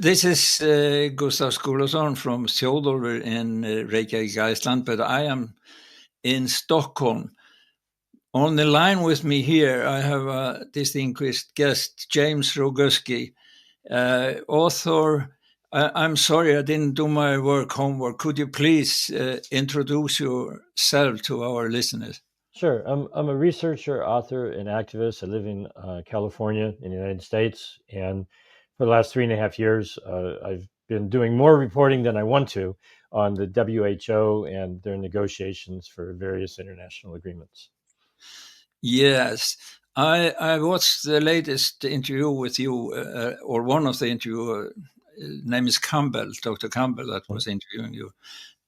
This is Gustav Skulason from Theodor in Reykjavik, Iceland, but I am in Stockholm. On the line with me here, I have a distinguished guest, James Roguski, author. I'm sorry I didn't do my homework. Could you please introduce yourself to our listeners? Sure. I'm a researcher, author, and activist. I live in California in the United States. And for the last 3.5 years, I've been doing more reporting than I want to on the WHO and their negotiations for various international agreements. Yes. I watched the latest interview with you, or one of the interviews. Name is Campbell, Dr. Campbell, that was interviewing you.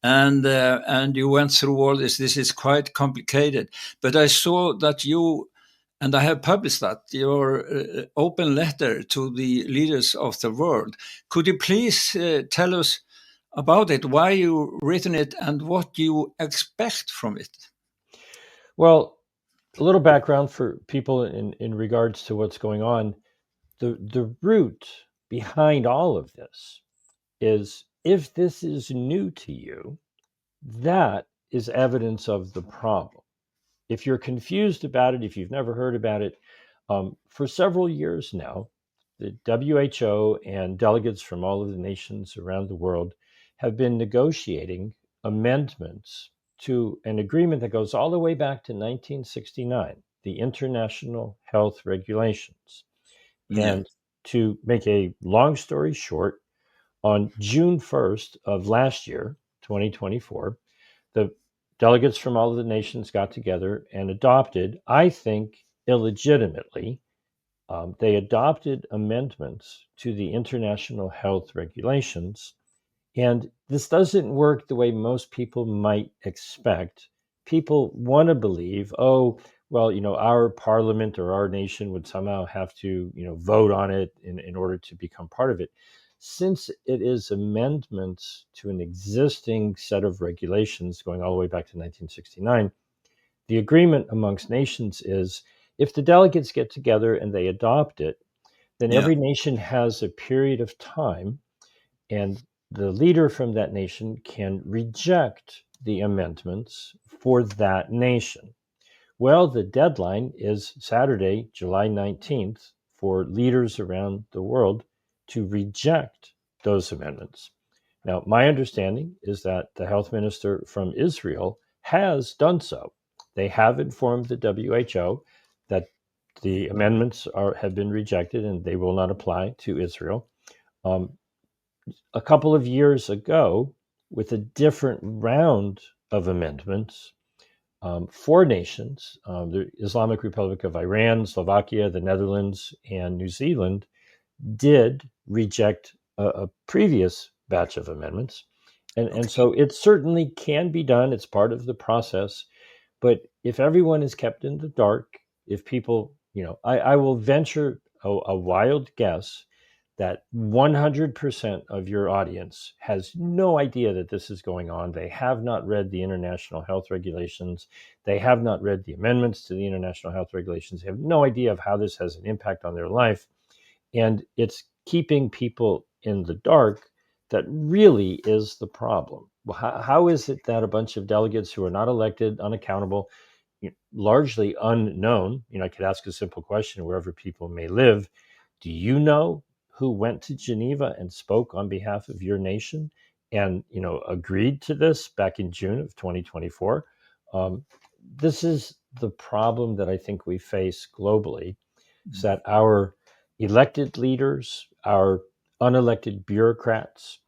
And you went through all this. This is quite complicated. But I saw that you, and I have published that, your open letter to the leaders of the world. Could you please tell us about it, why you written it, and what you expect from it? Well, a little background for people in regards to what's going on. The root behind all of this is, if this is new to you, that is evidence of the problem. If you're confused about it, if you've never heard about it, for several years now, the WHO and delegates from all of the nations around the world have been negotiating amendments to an agreement that goes all the way back to 1969, the International Health Regulations. Yeah. And to make a long story short, on June 1st of last year, 2024, the delegates from all of the nations got together and adopted, I think illegitimately, they adopted amendments to the International Health Regulations. And this doesn't work the way most people might expect. People want to believe, oh, well, our parliament or our nation would somehow have to, vote on it in order to become part of it. Since it is amendments to an existing set of regulations going all the way back to 1969, the agreement amongst nations is, if the delegates get together and they adopt it, then every nation has a period of time, and the leader from that nation can reject the amendments for that nation. Well, the deadline is Saturday, July 19th, for leaders around the world to reject those amendments. Now, my understanding is that the health minister from Israel has done so. They have informed the WHO that the amendments have been rejected and they will not apply to Israel. A couple of years ago, with a different round of amendments, 4 nations, the Islamic Republic of Iran, Slovakia, the Netherlands, and New Zealand, did reject a previous batch of amendments. And so it certainly can be done. It's part of the process. But if everyone is kept in the dark, if people, I will venture a wild guess that 100% of your audience has no idea that this is going on. They have not read the International Health Regulations. They have not read the amendments to the International Health Regulations. They have no idea of how this has an impact on their life. And it's keeping people in the dark that really is the problem. Well, how is it that a bunch of delegates who are not elected, unaccountable, largely unknown, I could ask a simple question wherever people may live, do you know who went to Geneva and spoke on behalf of your nation and, agreed to this back in June of 2024? This is the problem that I think we face globally, is that our elected leaders, our unelected bureaucrats,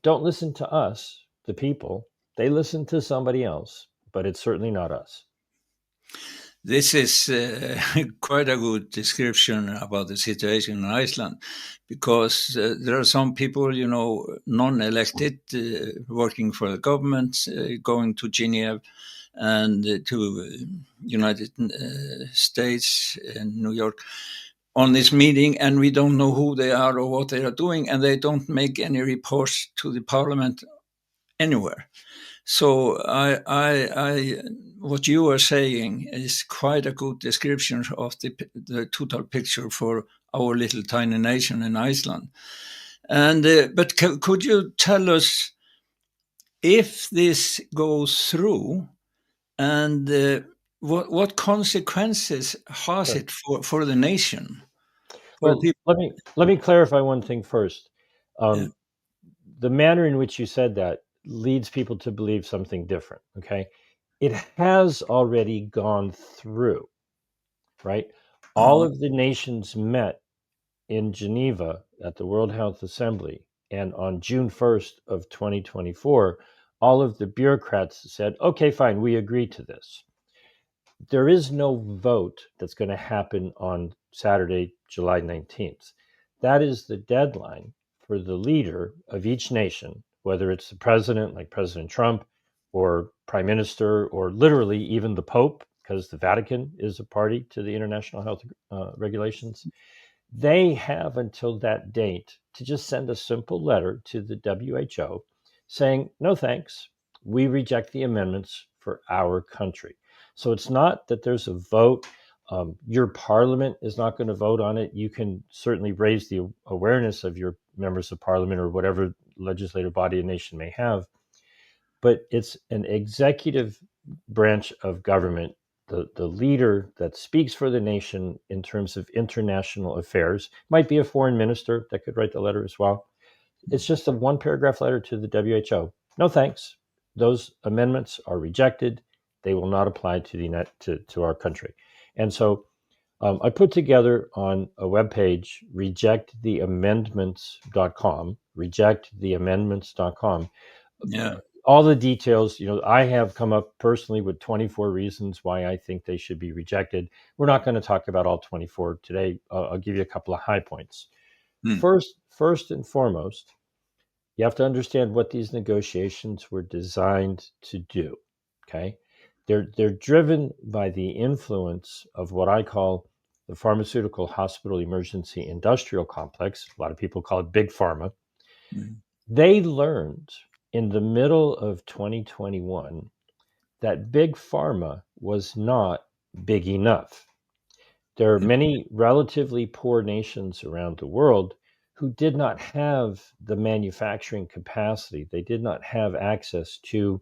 don't listen to us, the people. They listen to somebody else, but it's certainly not us. This is quite a good description about the situation in Iceland, because there are some people, non-elected, working for the government, going to Geneva and to United States and New York on this meeting, and we don't know who they are or what they are doing, and they don't make any reports to the parliament anywhere. So what you are saying is quite a good description of the total picture for our little tiny nation in Iceland. And but could you tell us if this goes through, and what consequences has it for the nation? Well, let me clarify one thing first. The manner in which you said that leads people to believe something different. Okay, it has already gone through, right? All of the nations met in Geneva at the World Health Assembly, and on June 1st of 2024, all of the bureaucrats said, okay, fine, we agree to this. There is no vote that's going to happen on Saturday, July 19th. That is the deadline for the leader of each nation, whether it's the president, like President Trump, or prime minister, or literally even the Pope, because the Vatican is a party to the international health regulations. They have until that date to just send a simple letter to the WHO saying, no thanks, we reject the amendments for our country. So it's not that there's a vote. Your parliament is not going to vote on it. You can certainly raise the awareness of your members of parliament or whatever legislative body a nation may have. But it's an executive branch of government, the leader that speaks for the nation in terms of international affairs. Might be a foreign minister that could write the letter as well. It's just a one paragraph letter to the WHO. No thanks. Those amendments are rejected. They will not apply to our country. And so I put together on a webpage, rejecttheamendments.com, rejecttheamendments.com. Yeah. All the details. I have come up personally with 24 reasons why I think they should be rejected. We're not going to talk about all 24 today. I'll give you a couple of high points. First and foremost, you have to understand what these negotiations were designed to do. Okay, they're driven by the influence of what I call the pharmaceutical hospital emergency industrial complex. A lot of people call it big pharma. They learned in the middle of 2021 that big pharma was not big enough. There are many relatively poor nations around the world who did not have the manufacturing capacity. They did not have access to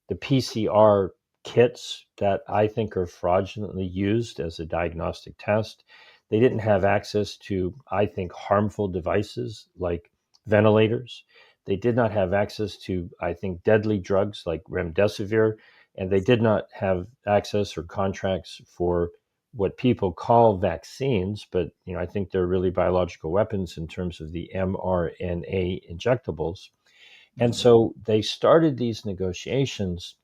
the PCR kits that I think are fraudulently used as a diagnostic test. They didn't have access to, I think, harmful devices like ventilators. They did not have access to, I think, deadly drugs like remdesivir, and they did not have access or contracts for what people call vaccines, but I think they're really biological weapons in terms of the mRNA injectables. And so they started these negotiations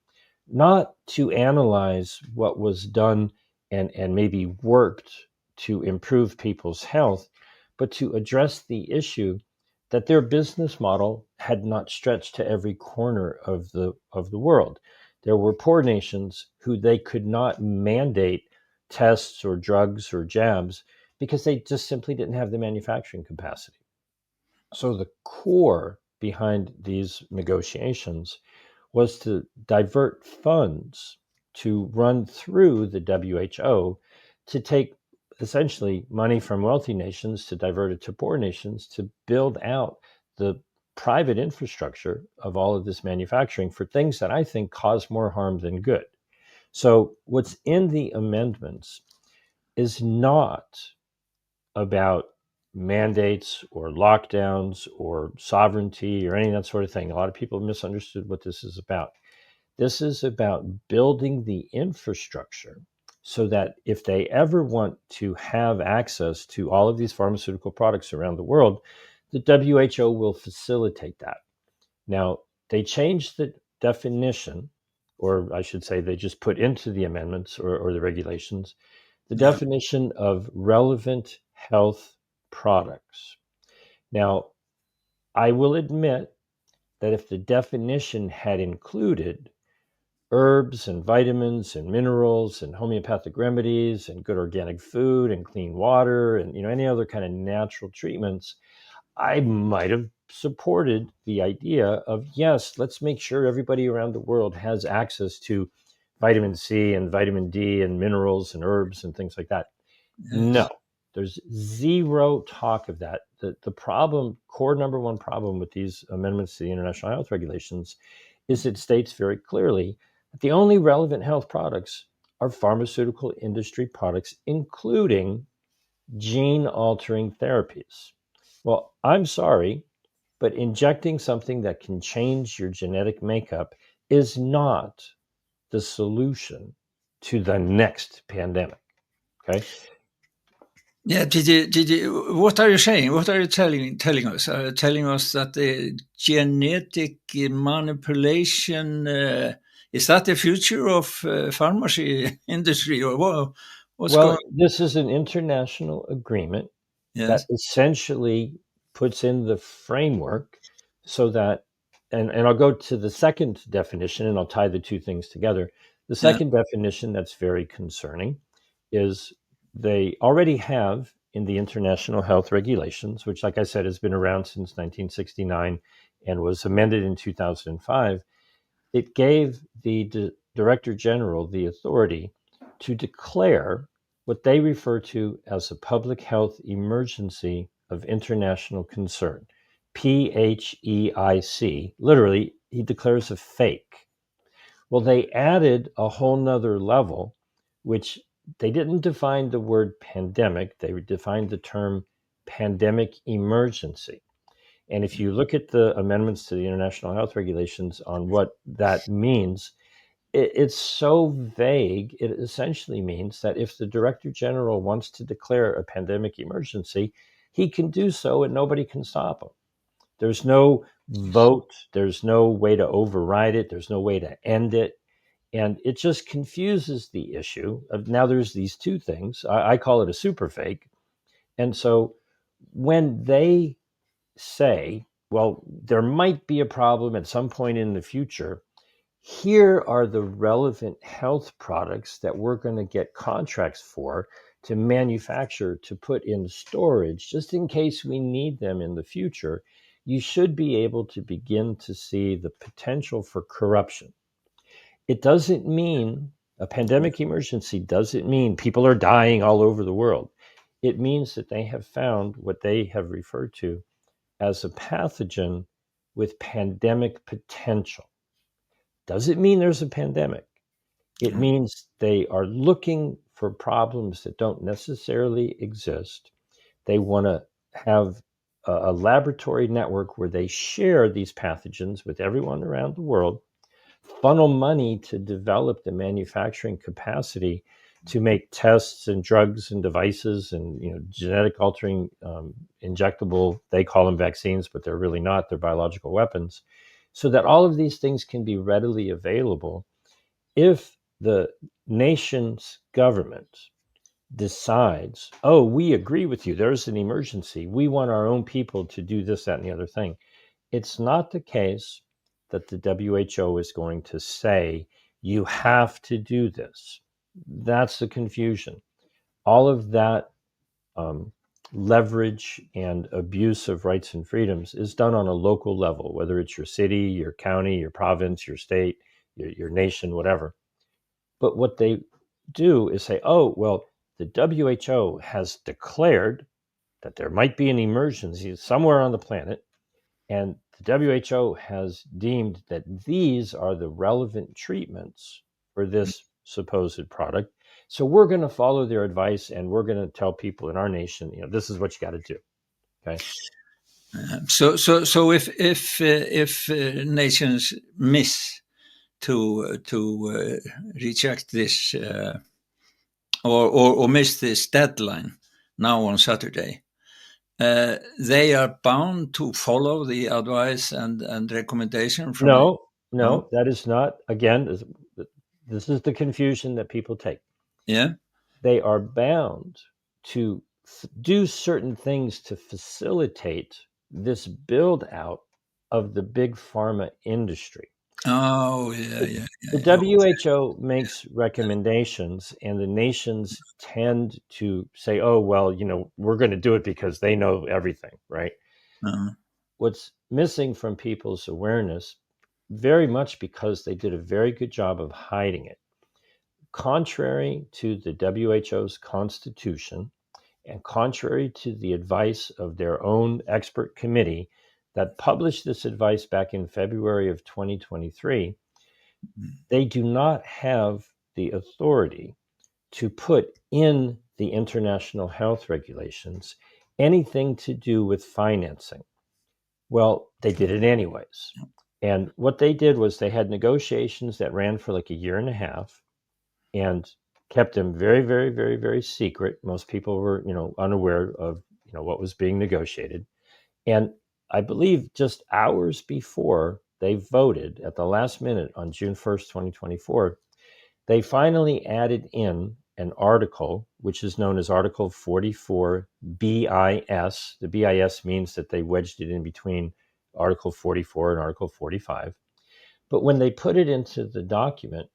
not to analyze what was done and maybe worked to improve people's health, but to address the issue that their business model had not stretched to every corner of the world. There were poor nations who they could not mandate tests or drugs or jabs because they just simply didn't have the manufacturing capacity. So the core behind these negotiations was to divert funds to run through the WHO to take essentially money from wealthy nations to divert it to poor nations to build out the private infrastructure of all of this manufacturing for things that I think cause more harm than good. So what's in the amendments is not about mandates or lockdowns or sovereignty or any of that sort of thing. A lot of people misunderstood what this is about. This is about building the infrastructure so that if they ever want to have access to all of these pharmaceutical products around the world, the WHO will facilitate that. Now, they changed the definition, or I should say they just put into the amendments or the regulations, the definition of relevant health products. Now, I will admit that if the definition had included herbs and vitamins and minerals and homeopathic remedies and good organic food and clean water and any other kind of natural treatments, I might have supported the idea of, yes, let's make sure everybody around the world has access to vitamin C and vitamin D and minerals and herbs and things like that. Yes. No, There's zero talk of that. The problem, core number one problem with these amendments to the international health regulations is it states very clearly that the only relevant health products are pharmaceutical industry products, including gene-altering therapies. Well, I'm sorry, but injecting something that can change your genetic makeup is not the solution to the next pandemic. Okay. Yeah, what are you saying? What are you telling us? Are you telling us that the genetic manipulation is that the future of pharmacy industry, or what's Well, going? this is an international agreement that Yes, essentially puts in the framework so that, and I'll go to the second definition and I'll tie the two things together. The yeah, second definition that's very concerning is they already have in the international health regulations, which, like I said, has been around since 1969 and was amended in 2005. It gave the Director General the authority to declare what they refer to as a public health emergency of international concern, PHEIC. Literally, he declares a fake. Well, they added a whole nother level, which they didn't define the word pandemic. They defined the term pandemic emergency. And if you look at the amendments to the international health regulations on what that means, it's so vague. It essentially means that if the Director General wants to declare a pandemic emergency, he can do so and nobody can stop him. There's no vote. There's no way to override it. There's no way to end it. And it just confuses the issue of now there's these two things. I call it a super fake. And so when they say, well, there might be a problem at some point in the future, here are the relevant health products that we're going to get contracts for to manufacture, to put in storage, just in case we need them in the future. You should be able to begin to see the potential for corruption. It doesn't mean a pandemic emergency doesn't mean people are dying all over the world. It means that they have found what they have referred to as a pathogen with pandemic potential. Does it mean there's a pandemic? It means they are looking for problems that don't necessarily exist. They want to have a laboratory network where they share these pathogens with everyone around the world, funnel money to develop the manufacturing capacity to make tests and drugs and devices and genetic altering injectable, they call them vaccines, but they're really not, they're biological weapons, so that all of these things can be readily available. If the nation's government decides, oh, we agree with you, there's an emergency, we want our own people to do this, that, and the other thing, it's not the case that the WHO is going to say, you have to do this. That's the confusion. All of that leverage and abuse of rights and freedoms is done on a local level, whether it's your city, your county, your province, your state, your nation, whatever. But what they do is say, oh, well, the WHO has declared that there might be an emergency somewhere on the planet, and the WHO has deemed that these are the relevant treatments for this supposed product. So we're going to follow their advice, and we're going to tell people in our nation, this is what you got to do. Okay. So if nations miss to reject this or miss this deadline now on Saturday, they are bound to follow the advice and recommendation from No, that is not. Again, this is the confusion that people take. Yeah. They are bound to do certain things to facilitate this build out of the big pharma industry. Oh, yeah. The WHO makes recommendations, and the nations tend to say, oh, well, we're going to do it because they know everything, right? Uh-huh. What's missing from people's awareness, very much because they did a very good job of hiding it. Contrary to the WHO's constitution, And contrary to the advice of their own expert committee that published this advice back in February of 2023, they do not have the authority to put in the international health regulations anything to do with financing. Well, they did it anyways. And what they did was they had negotiations that ran for like a year and a half and kept them very, very, very, very secret. Most people were, unaware of, what was being negotiated. And I believe just hours before they voted at the last minute on June 1st, 2024, they finally added in an article, which is known as Article 44 BIS. The BIS means that they wedged it in between Article 44 and Article 45. But when they put it into the document,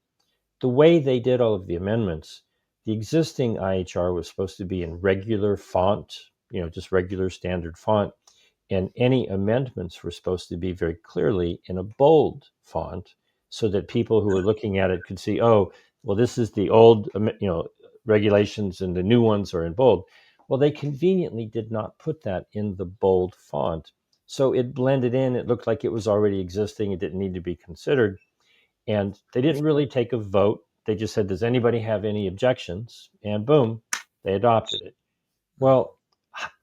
the way they did all of the amendments, the existing IHR was supposed to be in regular font, just regular standard font. And any amendments were supposed to be very clearly in a bold font so that people who were looking at it could see, oh, well, this is the old, regulations and the new ones are in bold. Well, they conveniently did not put that in the bold font. So it blended in. It looked like it was already existing. It didn't need to be considered. And they didn't really take a vote. They just said, does anybody have any objections? And boom, they adopted it. Well,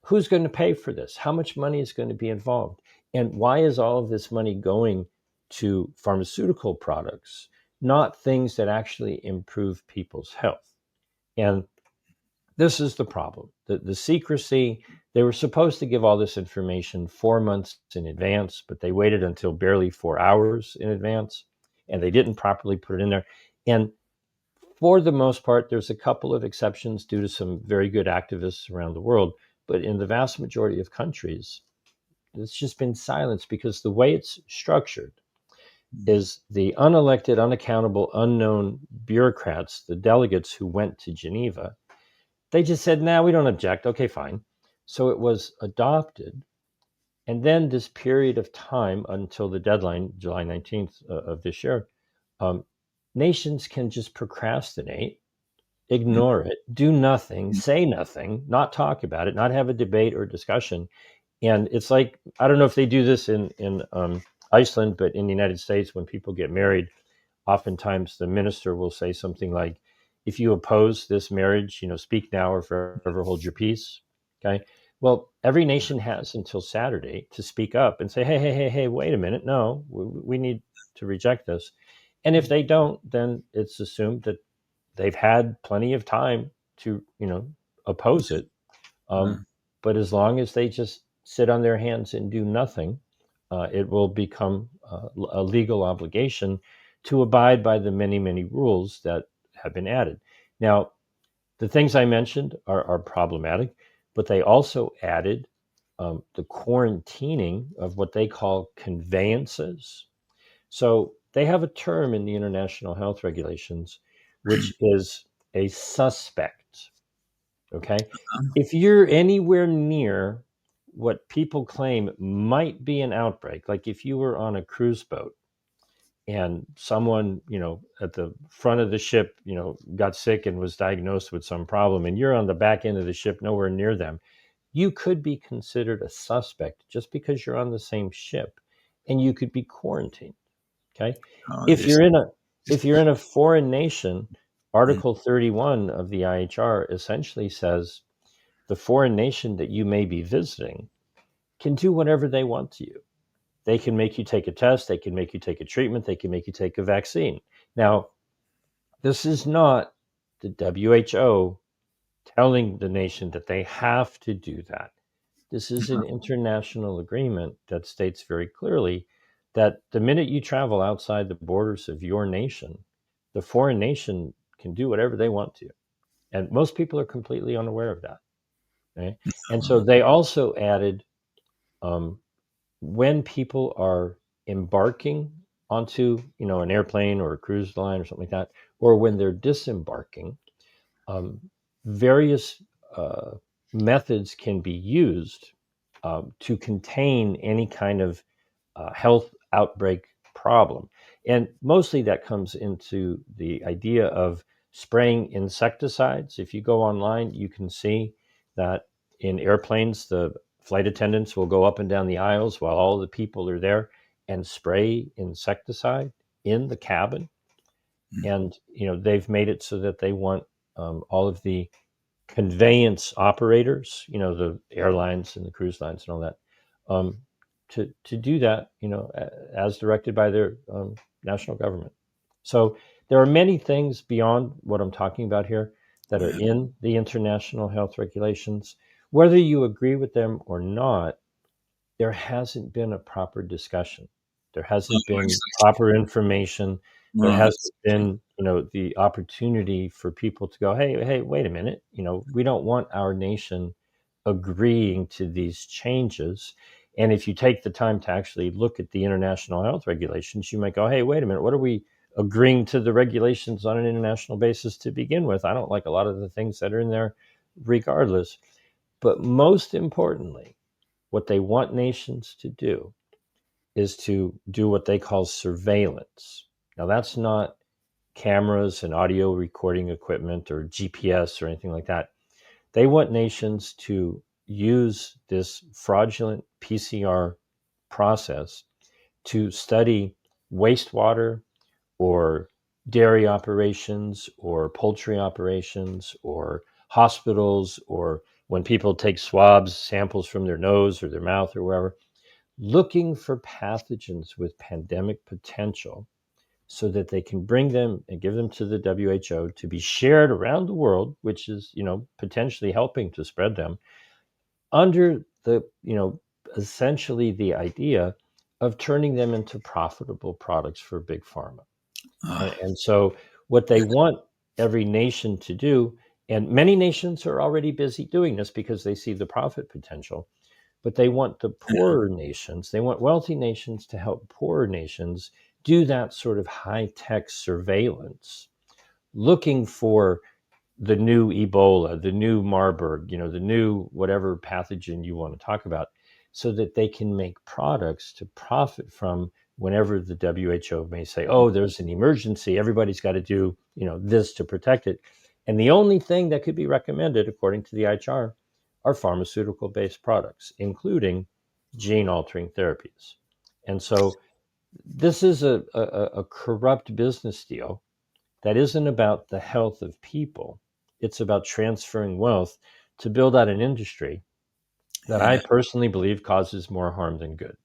who's going to pay for this? How much money is going to be involved? And why is all of this money going to pharmaceutical products, not things that actually improve people's health? And this is the problem. The secrecy, they were supposed to give all this information 4 months in advance, but they waited until barely 4 hours in advance, and they didn't properly put it in there. And for the most part, there's a couple of exceptions due to some very good activists around the world. But in the vast majority of countries, it's just been silenced because the way it's structured is the unelected, unaccountable, unknown bureaucrats, the delegates who went to Geneva, they just said, we don't object. Okay, fine. So it was adopted. And then this period of time until the deadline, July 19th of this year, nations can just procrastinate, ignore it, do nothing, say nothing, not talk about it, not have a debate or discussion. And it's like, I don't know if they do this in Iceland, but in the United States, when people get married, oftentimes the minister will say something like, if you oppose this marriage, speak now or forever hold your peace. Okay. Well, every nation has until Saturday to speak up and say, hey, wait a minute. No, we need to reject this. And if they don't, then it's assumed that they've had plenty of time to, oppose it. But as long as they just sit on their hands and do nothing, it will become a legal obligation to abide by the many, many rules that have been added. Now, the things I mentioned are problematic, but they also added the quarantining of what they call conveyances. So they have a term in the international health regulations, which is a suspect. Okay. If you're anywhere near what people claim might be an outbreak, like if you were on a cruise boat and someone, at the front of the ship, got sick and was diagnosed with some problem, and you're on the back end of the ship, nowhere near them, you could be considered a suspect just because you're on the same ship, and you could be quarantined. Okay. If you're in a foreign nation, Article 31 of the IHR essentially says the foreign nation that you may be visiting can do whatever they want to you. They can make you take a test. They can make you take a treatment. They can make you take a vaccine. Now, this is not the WHO telling the nation that they have to do that. This is an international agreement that states very clearly that the minute you travel outside the borders of your nation, the foreign nation can do whatever they want to. And most people are completely unaware of that. Okay? And so they also added when people are embarking onto, an airplane or a cruise line or something like that, or when they're disembarking, various methods can be used to contain any kind of health outbreak problem. And mostly that comes into the idea of spraying insecticides. If you go online, you can see that in airplanes, the flight attendants will go up and down the aisles while all the people are there and spray insecticide in the cabin. And, they've made it so that they want all of the conveyance operators, the airlines and the cruise lines and all that, to do that, as directed by their national government. So there are many things beyond what I'm talking about here that are in the international health regulations. Whether you agree with them or not, there hasn't been a proper discussion. There hasn't been proper information. There hasn't been, the opportunity for people to go, hey, wait a minute. We don't want our nation agreeing to these changes. And if you take the time to actually look at the international health regulations, you might go, hey, wait a minute, what are we agreeing to the regulations on an international basis to begin with? I don't like a lot of the things that are in there regardless. But most importantly, what they want nations to do is to do what they call surveillance. Now, that's not cameras and audio recording equipment or GPS or anything like that. They want nations to use this fraudulent PCR process to study wastewater or dairy operations or poultry operations or hospitals, or when people take swabs, samples from their nose or their mouth or wherever, looking for pathogens with pandemic potential so that they can bring them and give them to the WHO to be shared around the world, which is, potentially helping to spread them under the, essentially the idea of turning them into profitable products for big pharma. And so what they want every nation to do, and many nations are already busy doing this because they see the profit potential, but they want the poorer nations, they want wealthy nations to help poorer nations do that sort of high-tech surveillance, looking for the new Ebola, the new Marburg, the new whatever pathogen you want to talk about, so that they can make products to profit from whenever the WHO may say, oh, there's an emergency, everybody's got to do, this to protect it. And the only thing that could be recommended, according to the IHR, are pharmaceutical-based products, including gene-altering therapies. And so this is a corrupt business deal that isn't about the health of people. It's about transferring wealth to build out an industry that I personally believe causes more harm than good.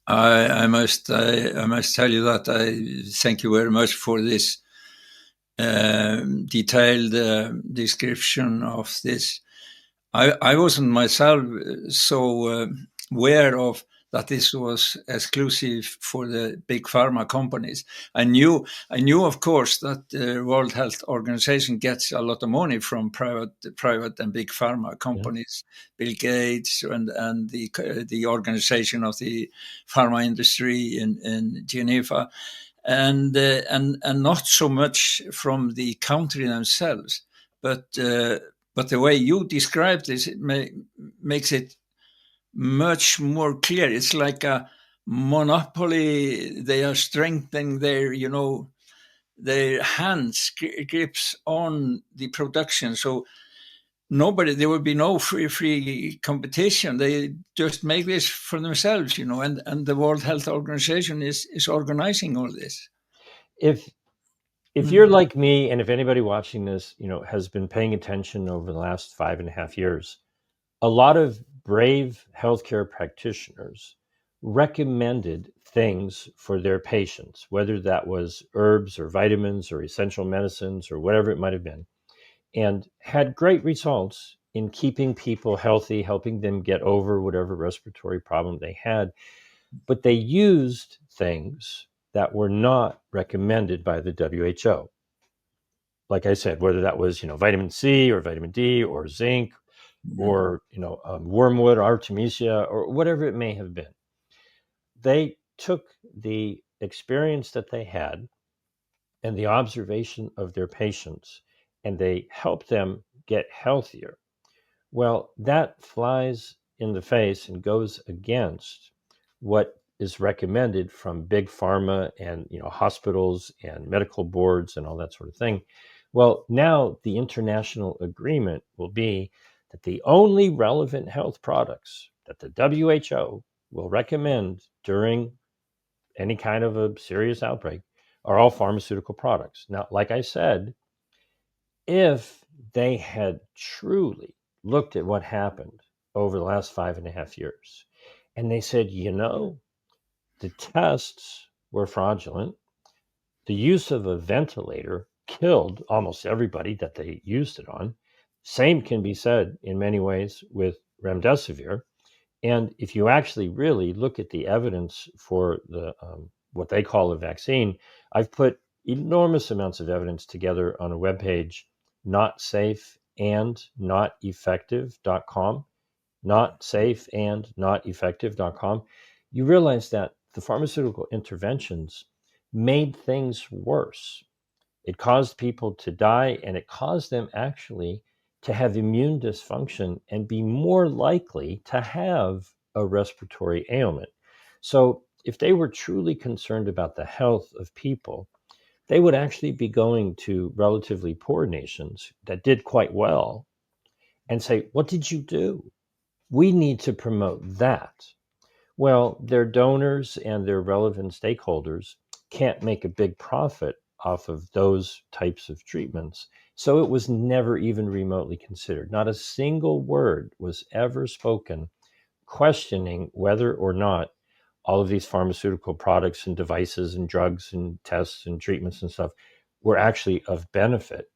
I must tell you that I thank you very much for this detailed description of this. I wasn't myself so aware of that this was exclusive for the big pharma companies. I knew, of course, that the World Health Organization gets a lot of money from private and big pharma companies, Bill Gates and the organization of the pharma industry in Geneva, and not so much from the country themselves, but the way you described this, it makes it much more clear. It's like a monopoly. They are strengthening their, their hands grips on the production. So there will be no free competition. They just make this for themselves, and the World Health Organization is organizing all this. If you're like me, and if anybody watching this, has been paying attention over the last 5.5 years, a lot of brave healthcare practitioners recommended things for their patients, whether that was herbs or vitamins or essential medicines or whatever it might have been, and had great results in keeping people healthy, helping them get over whatever respiratory problem they had. But they used things that were not recommended by the WHO. Like I said, whether that was, vitamin C or vitamin D or zinc or, wormwood, Artemisia, or whatever it may have been. They took the experience that they had and the observation of their patients, and they helped them get healthier. Well, that flies in the face and goes against what is recommended from big pharma and, hospitals and medical boards and all that sort of thing. Well, now the international agreement will be that the only relevant health products that the WHO will recommend during any kind of a serious outbreak are all pharmaceutical products. Now, like I said, if they had truly looked at what happened over the last 5.5 years, and they said, the tests were fraudulent, the use of a ventilator killed almost everybody that they used it on. Same can be said in many ways with remdesivir. And if you actually really look at the evidence for the what they call a vaccine, I've put enormous amounts of evidence together on a webpage, notsafeandnoteffective.com, notsafeandnoteffective.com. You realize that the pharmaceutical interventions made things worse. It caused people to die, and it caused them actually to have immune dysfunction and be more likely to have a respiratory ailment. So if they were truly concerned about the health of people, they would actually be going to relatively poor nations that did quite well and say, what did you do? We need to promote that. Well, their donors and their relevant stakeholders can't make a big profit off of those types of treatments. So it was never even remotely considered. Not a single word was ever spoken questioning whether or not all of these pharmaceutical products and devices and drugs and tests and treatments and stuff were actually of benefit.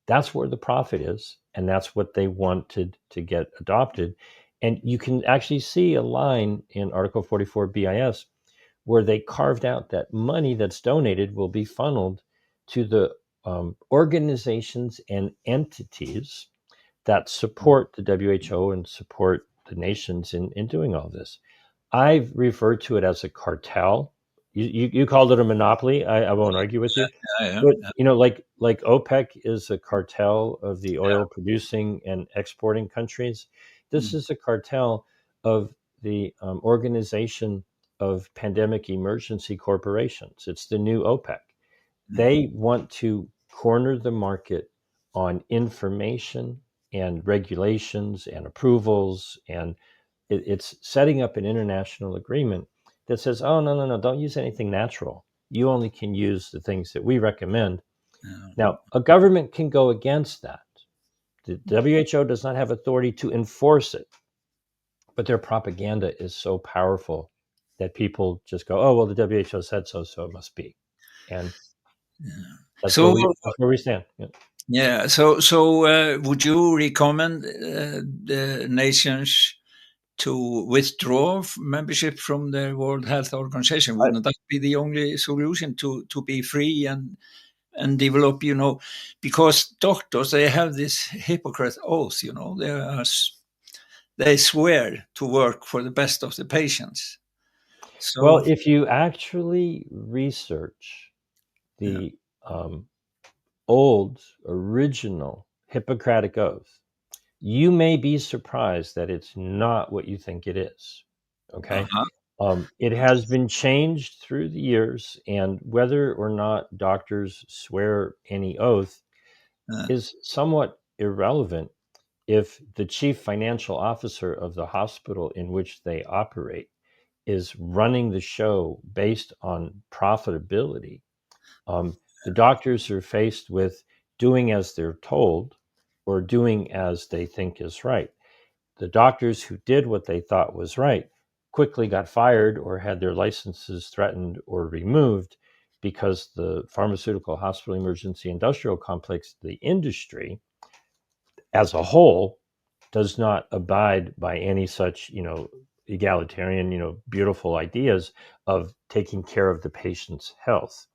That's where the profit is, and that's what they wanted to get adopted. And you can actually see a line in Article 44 BIS where they carved out that money that's donated will be funneled to the organizations and entities that support the WHO and support the nations in doing all this. I've referred to it as a cartel. You called it a monopoly. I won't argue with you. But like OPEC is a cartel of the oil producing and exporting countries. This is a cartel of the Organization of Pandemic Emergency Corporations. It's the new OPEC. They want to corner the market on information and regulations and approvals, and it's setting up an international agreement that says, oh, no, don't use anything natural. You only can use the things that we recommend. Now, a government can go against that. The WHO does not have authority to enforce it, but their propaganda is so powerful that people just go, oh, well, the WHO said so, so it must be. And that's where we stand. Yeah. So would you recommend the nations to withdraw membership from the World Health Organization? Wouldn't that be the only solution to be free and develop, because doctors, they have this Hippocratic oath, they swear to work for the best of the patients. So, well, if you actually research the old original Hippocratic oath, you may be surprised that it's not what you think it is. Okay. It has been changed through the years, and whether or not doctors swear any oath is somewhat irrelevant if the chief financial officer of the hospital in which they operate is running the show based on profitability. The doctors are faced with doing as they're told or doing as they think is right. The doctors who did what they thought was right quickly got fired or had their licenses threatened or removed because the pharmaceutical hospital emergency industrial complex, the industry as a whole, does not abide by any such, egalitarian, beautiful ideas of taking care of the patient's health.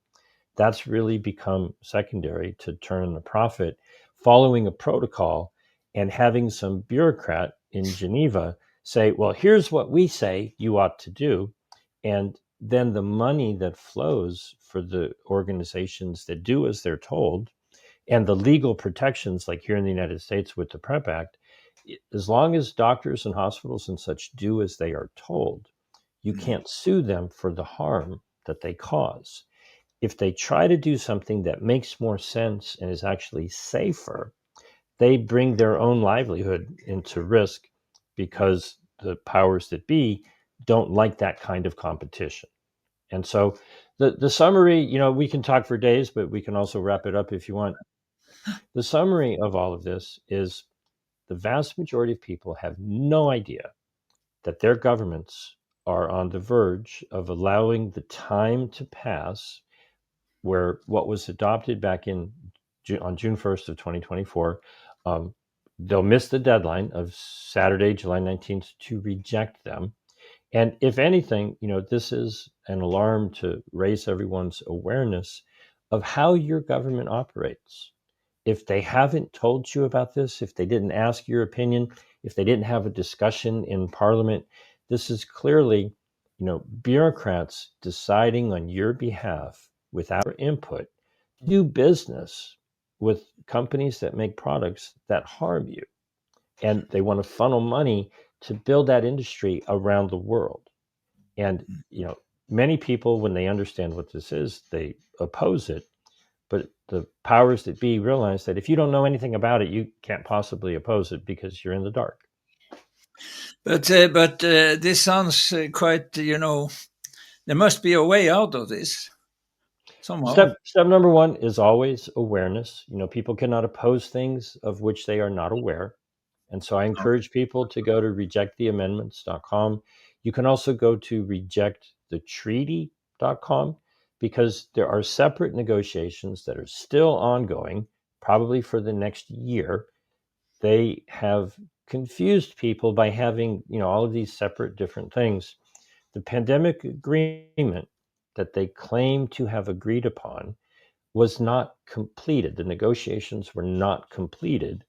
That's really become secondary to turn the profit, following a protocol and having some bureaucrat in Geneva say, well, here's what we say you ought to do. And then the money that flows for the organizations that do as they're told, and the legal protections, like here in the United States with the PrEP Act, as long as doctors and hospitals and such do as they are told, you can't sue them for the harm that they cause. If they try to do something that makes more sense and is actually safer, they bring their own livelihood into risk because the powers that be don't like that kind of competition. And so the summary, we can talk for days, but we can also wrap it up if you want. The summary of all of this is the vast majority of people have no idea that their governments are on the verge of allowing the time to pass where what was adopted back on June 1st of 2024, they'll miss the deadline of Saturday, July 19th to reject them. And if anything, this is an alarm to raise everyone's awareness of how your government operates. If they haven't told you about this, if they didn't ask your opinion, if they didn't have a discussion in Parliament, this is clearly, bureaucrats deciding on your behalf without your input to do business with companies that make products that harm you. And they want to funnel money to build that industry around the world. And, many people, when they understand what this is, they oppose it. But the powers that be realize that if you don't know anything about it, you can't possibly oppose it because you're in the dark. But this sounds quite, there must be a way out of this somehow. Step number one is always awareness. People cannot oppose things of which they are not aware. And so I encourage people to go to rejecttheamendments.com. You can also go to rejectthetreaty.com because there are separate negotiations that are still ongoing, probably for the next year. They have confused people by having, all of these separate different things. The pandemic agreement that they claim to have agreed upon was not completed. The negotiations were not completed.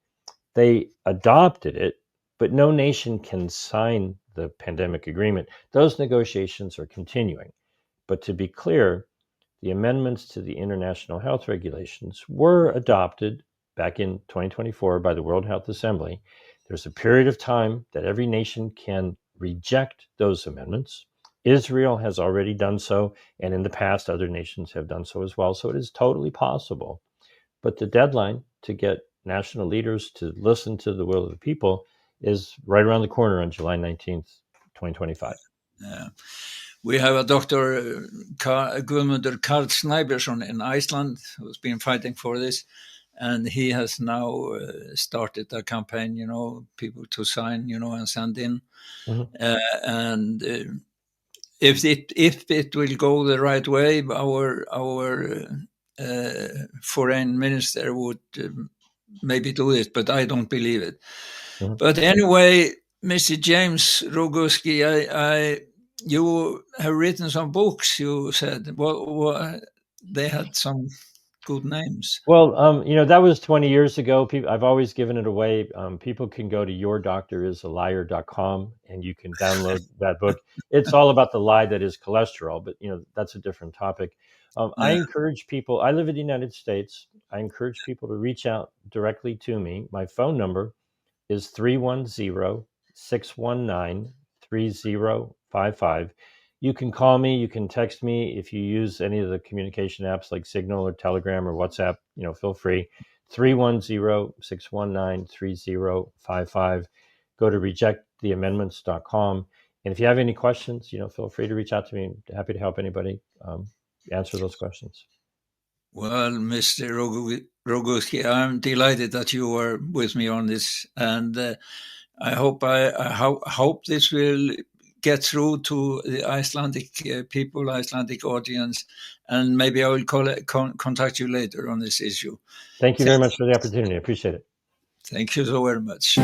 They adopted it, but no nation can sign the pandemic agreement. Those negotiations are continuing. But to be clear, the amendments to the international health regulations were adopted back in 2024 by the World Health Assembly. There's a period of time that every nation can reject those amendments. Israel has already done so, and in the past, other nations have done so as well. So it is totally possible. But the deadline to get national leaders to listen to the will of the people is right around the corner on July 19th, 2025. Yeah. We have a Dr. Guðmundur Karl Snæbjörnsson in Iceland who's been fighting for this. And he has now started a campaign, people to sign, and send in. Mm-hmm. If it will go the right way, our foreign minister would maybe do it, but I don't believe it. Mm-hmm. But anyway, Mr. James Roguski, you have written some books, you said. Well, they had some good names. Well, that was 20 years ago. I've always given it away. People can go to yourdoctorisaliar.com and you can download that book. It's all about the lie that is cholesterol, but that's a different topic. I encourage people, I live in the United States. I encourage people to reach out directly to me. My phone number is 310-619-3055. You can call me, you can text me. If you use any of the communication apps like Signal or Telegram or WhatsApp, feel free. 310-619-3055. Go to rejecttheamendments.com. And if you have any questions, feel free to reach out to me. I'm happy to help anybody answer those questions. Well, Mr. Roguski, I'm delighted that you were with me on this. And I hope this will get through to the Icelandic people, Icelandic audience, and maybe I will contact you later on this issue. Thank you very much for the opportunity. I appreciate it. Thank you so very much.